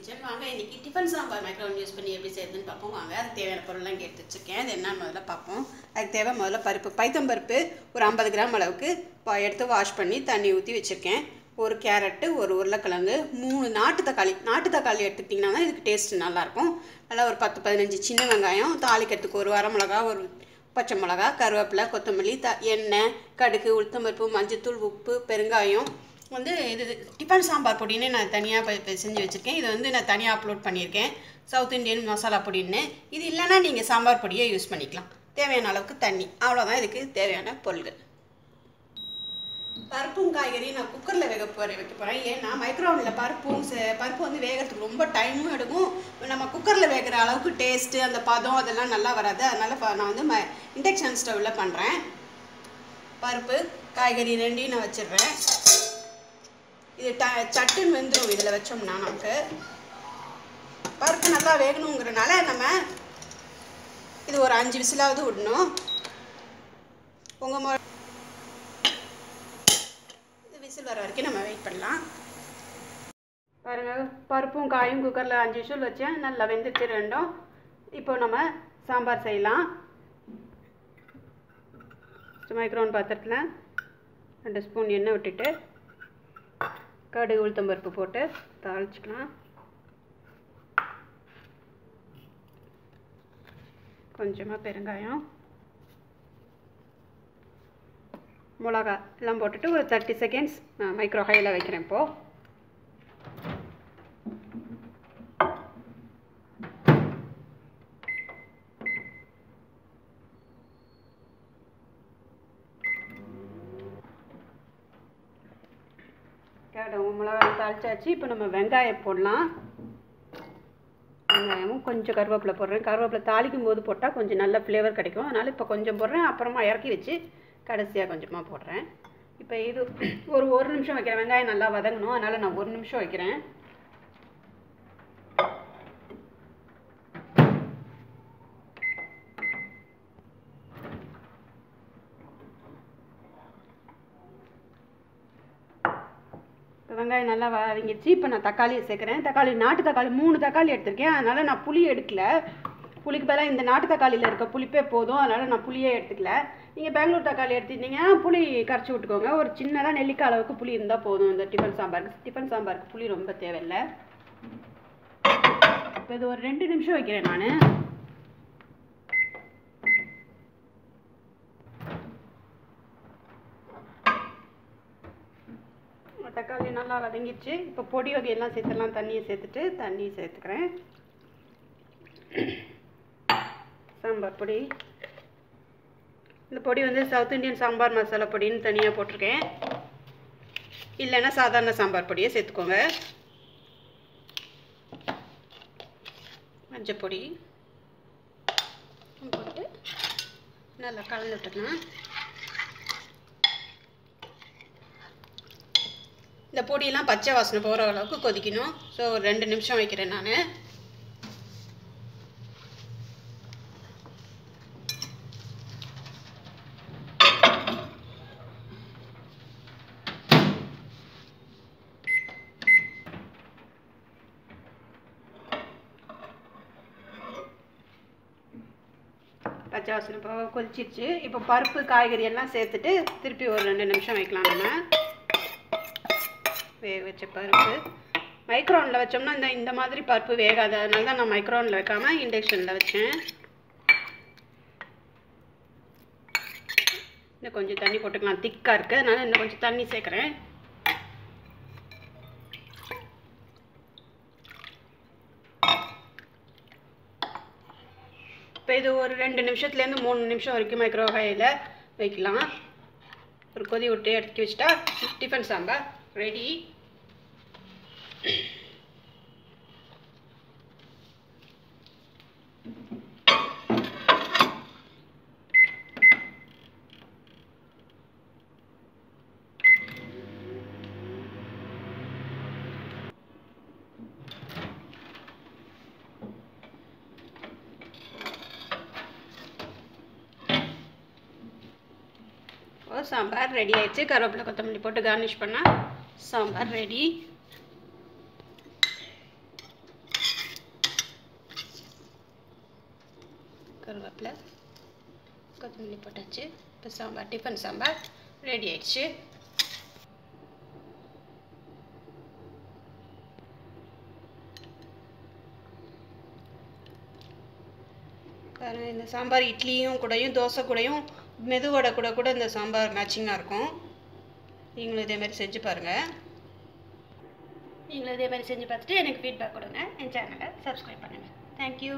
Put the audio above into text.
Kitchen வாங்க இன்னைக்கு tiffin sambar micro oven use பண்ணி எப்படி செய்யறதுன்னு பார்ப்போம் வாங்க. அதுக்கு தேவையான பொருள்லாம் இங்கே எடுத்து வச்சுருக்கேன். அது என்னன்னு முதல்ல பார்ப்போம். அதுக்கு தேவை முதல்ல பருப்பு, பைத்தம்பருப்பு ஒரு 50 கிராம் அளவுக்கு எடுத்து வாஷ் பண்ணி தண்ணி ஊற்றி வச்சுருக்கேன். ஒரு கேரட்டு, ஒரு உருளைக்கிழங்கு, 3 நாட்டு தக்காளி எடுத்துக்கிட்டிங்கன்னா இதுக்கு டேஸ்ட்டு நல்லாயிருக்கும். நல்லா ஒரு 10-15 சின்ன வெங்காயம், தாளிக்கிறதுக்கு ஒரு வரமிளகா, ஒரு பச்சை மிளகா, கருவேப்பிலை, கொத்தமல்லி, எண்ணெய், கடுகு, உளுத்தம்பருப்பு, மஞ்சத்தூள், உப்பு, பெருங்காயம். இது டிஃபன் சாம்பார் பொடின்னு நான் தனியாக செஞ்சு வச்சுருக்கேன். இது நான் தனியாக அப்லோட் பண்ணியிருக்கேன், சவுத் இண்டியன் மசாலா பொடின்னு. இது இல்லைன்னா நீங்கள் சாம்பார் பொடியை யூஸ் பண்ணிக்கலாம். தேவையான அளவுக்கு தண்ணி, அவ்வளோதான் இதுக்கு தேவையான பொருள்கள். பருப்பும் காய்கறியும் நான் குக்கரில் வைக்க போகிறேன். ஏன்னா மைக்ரோவனில் பருப்பு வேகிறதுக்கு ரொம்ப டைமும் எடுக்கும். நம்ம குக்கரில் வேகிற அளவுக்கு டேஸ்ட்டு, அந்த பதம் அதெல்லாம் நல்லா வராது. அதனால் நான் இண்டக்ஷன் ஸ்டவ்வில் பண்ணுறேன். பருப்பு காய்கறி ரெண்டையும் நான் வச்சிடுறேன். இது சட்டுன்னு வெந்துடும் இதில் வச்சோம்னா. நமக்கு பருப்பு நல்லா வேகணுங்கிறனால நம்ம இது ஒரு 5 விசிலாவது விடணும். உங்கள் விசில் வர வரைக்கும் நம்ம வெயிட் பண்ணலாம். பாருங்கள், பருப்பும் காயும் குக்கரில் 5 விசில் வச்சேன். நல்லா வெந்துச்சு ரெண்டும். இப்போ நம்ம சாம்பார் செய்யலாம். மைக்ரோவன் பாத்திரத்தில் 2 ஸ்பூன் எண்ணெய் விட்டுட்டு கடுகு, உளுத்தம்பருப்பு போட்டு தாளிச்சிக்கலாம். கொஞ்சமாக பெருங்காயம், மிளகா எல்லாம் போட்டுட்டு ஒரு 30 செகண்ட்ஸ் நான் மைக்ரோ ஹையில் வைக்கிறேன். இப்போது மிளகாய் தாளிச்சாச்சு. இப்போ நம்ம வெங்காயம் போடலாம். வெங்காயமும் கொஞ்சம் கருவேப்பிலை போடுறேன். கருவேப்பிலை தாளிக்கும் போது போட்டால் கொஞ்சம் நல்ல ஃப்ளேவர் கிடைக்கும். அதனால் இப்போ கொஞ்சம் போடுறேன். அப்புறமா இறக்கி வச்சு கடைசியாக கொஞ்சமாக போடுறேன். இப்போ இது ஒரு நிமிஷம் வைக்கிறேன். வெங்காயம் நல்லா வதங்கணும், அதனால் நான் 1 நிமிஷம் வைக்கிறேன். வெங்காயம் நல்லா வதங்கிடுச்சு. இப்போ நான் தக்காளியை சேர்க்குறேன். நாட்டு தக்காளி 3 தக்காளி எடுத்திருக்கேன். அதனால் நான் புளி எடுக்கல. புளிக்கு பதிலாக இந்த நாட்டு தக்காளியில் இருக்க புளிப்பே போதும். அதனால் நான் புளியே எடுத்துக்கல. நீங்கள் பெங்களூர் தக்காளி எடுத்துக்கிட்டிங்கன்னா புளி கரைச்சி விட்டுக்கோங்க. ஒரு சின்னதாக நெல்லிக்காய் அளவுக்கு புளி இருந்தால் போதும் இந்த டிஃபன் சாம்பாருக்கு புளி ரொம்ப தேவையில்லை. இப்போ இது ஒரு 2 நிமிஷம் வைக்கிறேன் நான். தக்காளி நல்லா வதங்கிடுச்சு. இப்போ பொடி வகையெல்லாம் சேர்த்துலாம். தண்ணியை சேர்த்துக்கிறேன். சாம்பார் பொடி, இந்த பொடி சவுத் இண்டியன் சாம்பார் மசாலா பொடின்னு தனியாக போட்டிருக்கேன். இல்லைன்னா சாதாரண சாம்பார் பொடியை சேர்த்துக்கோங்க. மஞ்சள் பொடி போட்டு நல்லா கலந்து விட்டுக்கலாம். இந்த பொடியெல்லாம் பச்சை வாசனை போகிற அளவுக்கு கொதிக்கணும். ஸோ ஒரு 2 நிமிஷம் வைக்கிறேன் நான். பச்சை வாசனை போக கொதிச்சிருச்சு. இப்போ பருப்பு காய்கறி எல்லாம் சேர்த்துட்டு திருப்பி ஒரு 2 நிமிஷம் வைக்கலாம். நம்ம வேக வச்ச பருப்பு மைக்ரோவனில் வச்சோம்னா இந்த மாதிரி பருப்பு வேகாது. அதனால தான் நான் மைக்ரோவனில் வைக்காமல் இண்டக்ஷனில் வச்சேன். இன்னும் கொஞ்சம் தண்ணி போட்டுக்கலாம். திக்காக இருக்குது, அதனால் இன்னும் கொஞ்சம் தண்ணி சேர்க்குறேன். இப்போ இது ஒரு 2 நிமிஷத்துலேருந்து 3 நிமிஷம் வரைக்கும் மைக்ரோ ஹையில் வைக்கலாம். ஒரு கொதி விட்டு எடுத்து வச்சுட்டா tiffin sambar ready. Sambar ready ஆயிடுச்சு. கருவேப்பிலை கொத்தமல்லி போட்டு கார்னிஷ் பண்ணால் சாம்பார் ரெடி. கருவேப்பிலை, கொத்தமல்லி போட்டாச்சு. இப்போ சாம்பார் டிஃபன் சாம்பார் ரெடி ஆயிடுச்சு. பாருங்கள், இந்த சாம்பார் இட்லியும் கூடயும் தோசை கூடயும் மெதுவடை கூட இந்த சாம்பார் மேட்சிங்காக இருக்கும். நீங்களும் இதேமாதிரி செஞ்சு பாருங்கள். நீங்களும் இதேமாதிரி செஞ்சு பார்த்துட்டு எனக்கு ஃபீட்பேக் கொடுங்க. என் சேனலை சப்ஸ்கிரைப் பண்ணுங்கள். தேங்க்யூ.